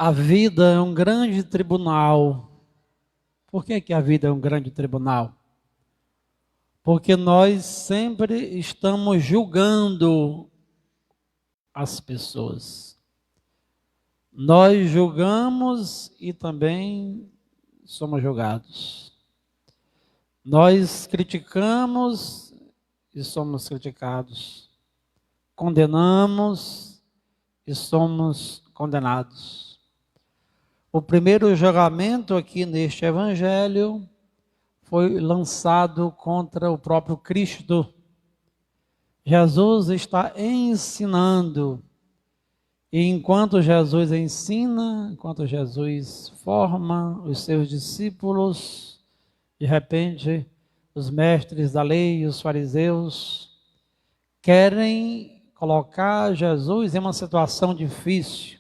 A vida é um grande tribunal. Por que a vida é um grande tribunal? Porque nós sempre estamos julgando as pessoas. Nós julgamos e também somos julgados. Nós criticamos e somos criticados. Condenamos e somos condenados. O primeiro julgamento aqui neste evangelho foi lançado contra o próprio Cristo. Jesus está ensinando, e enquanto Jesus ensina, enquanto Jesus forma os seus discípulos, de repente os mestres da lei e os fariseus querem colocar Jesus em uma situação difícil.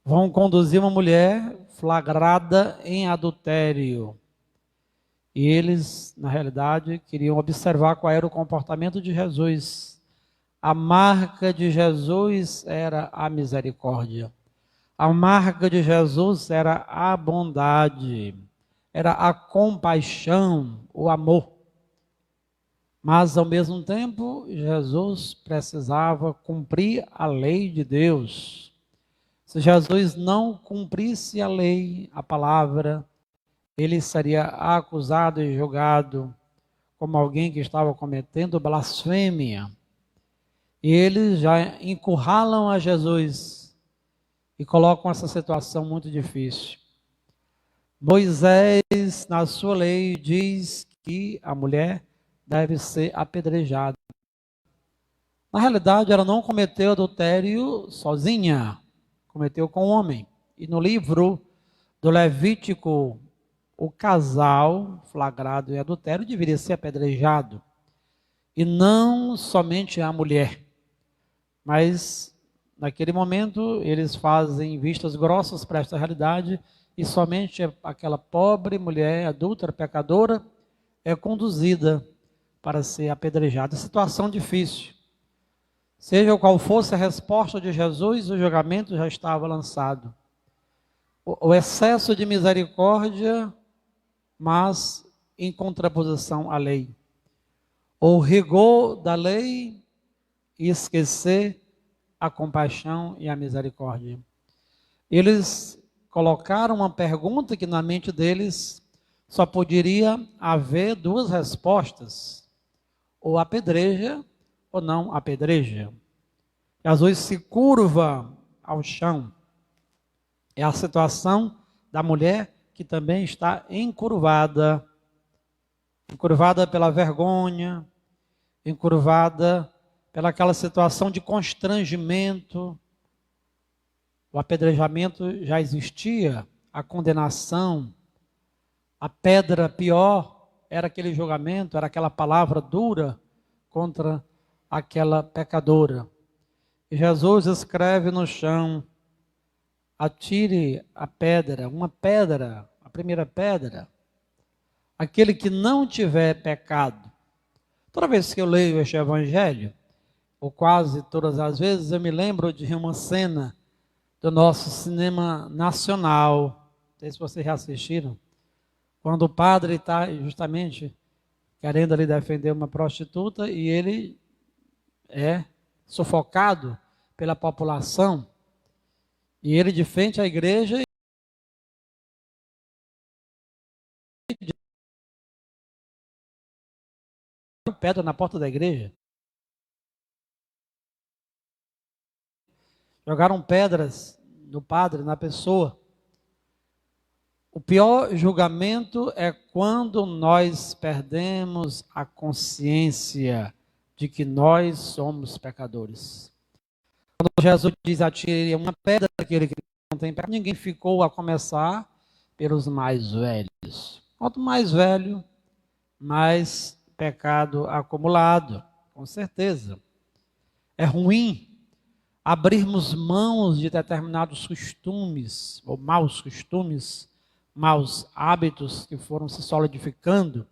Vão conduzir uma mulher flagrada em adultério. E eles, na realidade, queriam observar qual era o comportamento de Jesus. A marca de Jesus era a misericórdia. A marca de Jesus era a bondade, era a compaixão, o amor. Mas, ao mesmo tempo, Jesus precisava cumprir a lei de Deus. Se Jesus não cumprisse a lei, a palavra, ele seria acusado e julgado como alguém que estava cometendo blasfêmia. E eles já encurralam a Jesus e colocam essa situação muito difícil. Moisés, na sua lei, diz que a mulher deve ser apedrejada. Na realidade, ela não cometeu adultério sozinha, cometeu com o homem. E no livro do Levítico, o casal flagrado em adultério deveria ser apedrejado. E não somente a mulher. Mas, naquele momento, eles fazem vistas grossas para esta realidade e somente aquela pobre mulher adúltera, pecadora, é conduzida para ser apedrejada. Situação difícil. Seja qual fosse a resposta de Jesus, o julgamento já estava lançado. O excesso de misericórdia, mas em contraposição à lei. O rigor da lei e esquecer a compaixão e a misericórdia. Eles colocaram uma pergunta que na mente deles só poderia haver duas respostas: ou apedreja ou não apedreja. Jesus se curva ao chão. É a situação da mulher que também está encurvada pela vergonha, encurvada pelaquela situação de constrangimento. O apedrejamento já existia, a condenação, a pedra pior era aquele julgamento, era aquela palavra dura contra aquela pecadora. E Jesus escreve no chão: atire a pedra, uma pedra, a primeira pedra, aquele que não tiver pecado. Toda vez que eu leio este evangelho, ou quase todas as vezes, eu me lembro de uma cena do nosso cinema nacional. Não sei se vocês já assistiram. Quando o padre está justamente querendo ali defender uma prostituta e ele é sufocado pela população. E ele de frente à igreja e pedra na porta da igreja. Jogaram pedras no padre, na pessoa. O pior julgamento é quando nós perdemos a consciência de que nós somos pecadores. Quando Jesus diz: atire uma pedra, aquele que não tem pecado, ninguém ficou, a começar pelos mais velhos. Quanto mais velho, mais pecado acumulado, com certeza. É ruim abrirmos mãos de determinados costumes, ou maus costumes, maus hábitos que foram se solidificando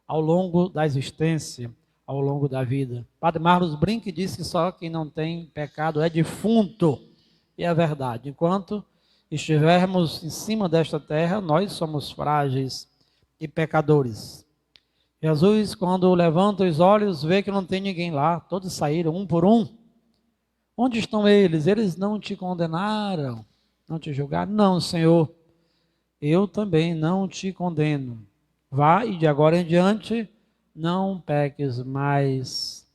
ao longo da existência, ao longo da vida. Padre Marlos Brink diz que só quem não tem pecado é defunto, e é verdade. Enquanto estivermos em cima desta terra, nós somos frágeis e pecadores. Jesus, quando levanta os olhos, vê que não tem ninguém lá, todos saíram, um por um. Onde estão eles? Eles não te condenaram, não te julgaram? Não, Senhor, eu também não te condeno. Vá e de agora em diante não peques mais.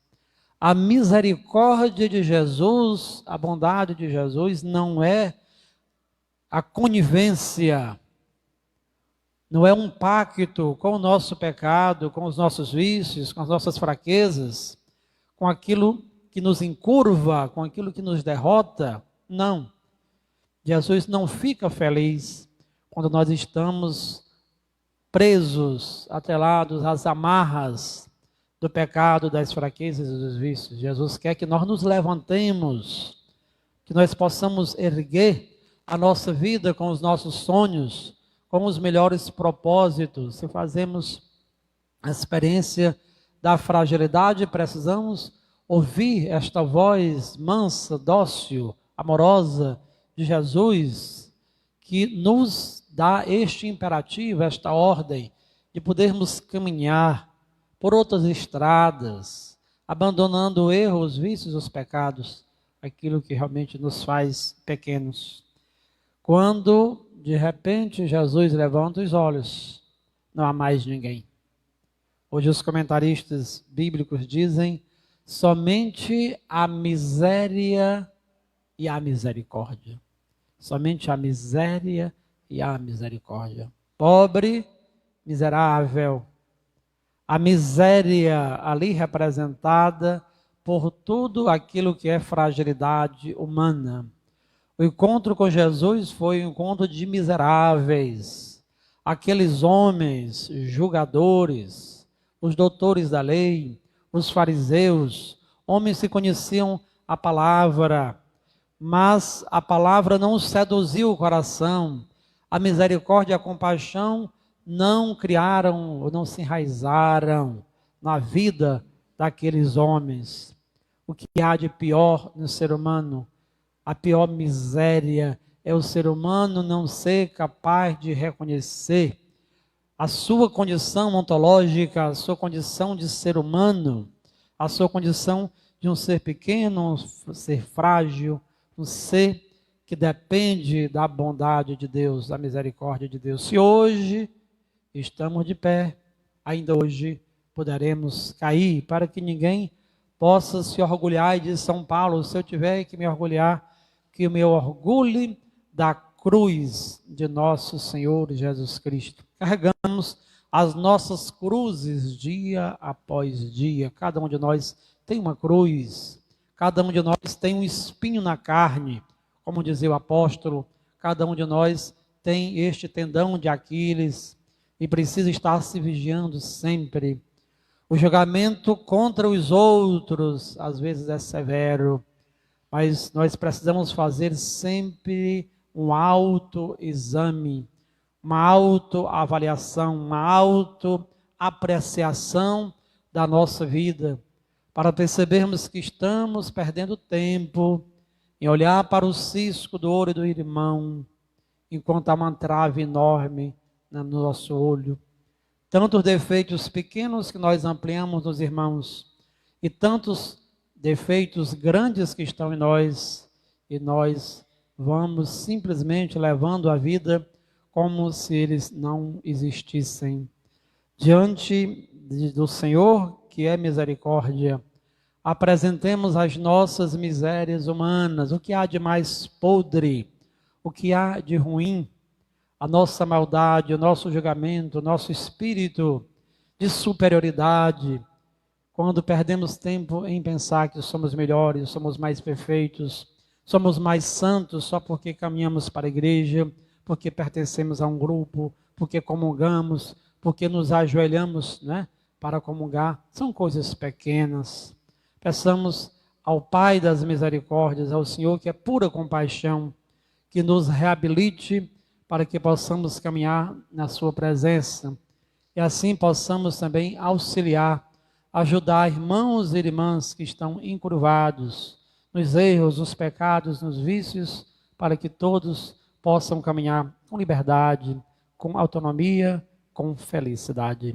A misericórdia de Jesus, a bondade de Jesus não é a conivência, não é um pacto com o nosso pecado, com os nossos vícios, com as nossas fraquezas, com aquilo que nos encurva, com aquilo que nos derrota. Não. Jesus não fica feliz quando nós estamos presos, atrelados às amarras do pecado, das fraquezas e dos vícios. Jesus quer que nós nos levantemos, que nós possamos erguer a nossa vida com os nossos sonhos, com os melhores propósitos. Se fazemos a experiência da fragilidade, precisamos ouvir esta voz mansa, dócil, amorosa de Jesus, que nos dá este imperativo, esta ordem, de podermos caminhar por outras estradas, abandonando o erro, os vícios, os pecados, aquilo que realmente nos faz pequenos. Quando, de repente, Jesus levanta os olhos, não há mais ninguém. Hoje os comentaristas bíblicos dizem: somente a miséria e a misericórdia. Somente a miséria e a misericórdia. Pobre, miserável. A miséria ali representada por tudo aquilo que é fragilidade humana. O encontro com Jesus foi um encontro de miseráveis. Aqueles homens julgadores, os doutores da lei, os fariseus, homens que conheciam a palavra, mas a palavra não seduziu o coração. A misericórdia e a compaixão não criaram ou não se enraizaram na vida daqueles homens. O que há de pior no ser humano? A pior miséria é o ser humano não ser capaz de reconhecer a sua condição ontológica, a sua condição de ser humano, a sua condição de um ser pequeno, um ser frágil, um ser que depende da bondade de Deus, da misericórdia de Deus. Se hoje estamos de pé, ainda hoje poderemos cair, para que ninguém possa se orgulhar. E diz São Paulo: se eu tiver que me orgulhar, que eu me orgulhe da cruz de nosso Senhor Jesus Cristo. Carregamos as nossas cruzes dia após dia. Cada um de nós tem uma cruz, cada um de nós tem um espinho na carne, como dizia o apóstolo. Cada um de nós tem este tendão de Aquiles e precisa estar se vigiando sempre. O julgamento contra os outros às vezes é severo, mas nós precisamos fazer sempre um autoexame, uma autoavaliação, uma autoapreciação da nossa vida, para percebermos que estamos perdendo tempo em olhar para o cisco do olho do irmão, enquanto há uma trave enorme no nosso olho. Tantos defeitos pequenos que nós ampliamos nos irmãos, e tantos defeitos grandes que estão em nós, e nós vamos simplesmente levando a vida como se eles não existissem. Diante do Senhor, que é misericórdia, apresentemos as nossas misérias humanas, o que há de mais podre, o que há de ruim, a nossa maldade, o nosso julgamento, o nosso espírito de superioridade, quando perdemos tempo em pensar que somos melhores, somos mais perfeitos, somos mais santos só porque caminhamos para a igreja, porque pertencemos a um grupo, porque comungamos, porque nos ajoelhamos, né, para comungar. São coisas pequenas. Peçamos ao Pai das misericórdias, ao Senhor que é pura compaixão, que nos reabilite para que possamos caminhar na sua presença e assim possamos também auxiliar, ajudar irmãos e irmãs que estão encurvados nos erros, nos pecados, nos vícios, para que todos possam caminhar com liberdade, com autonomia, com felicidade.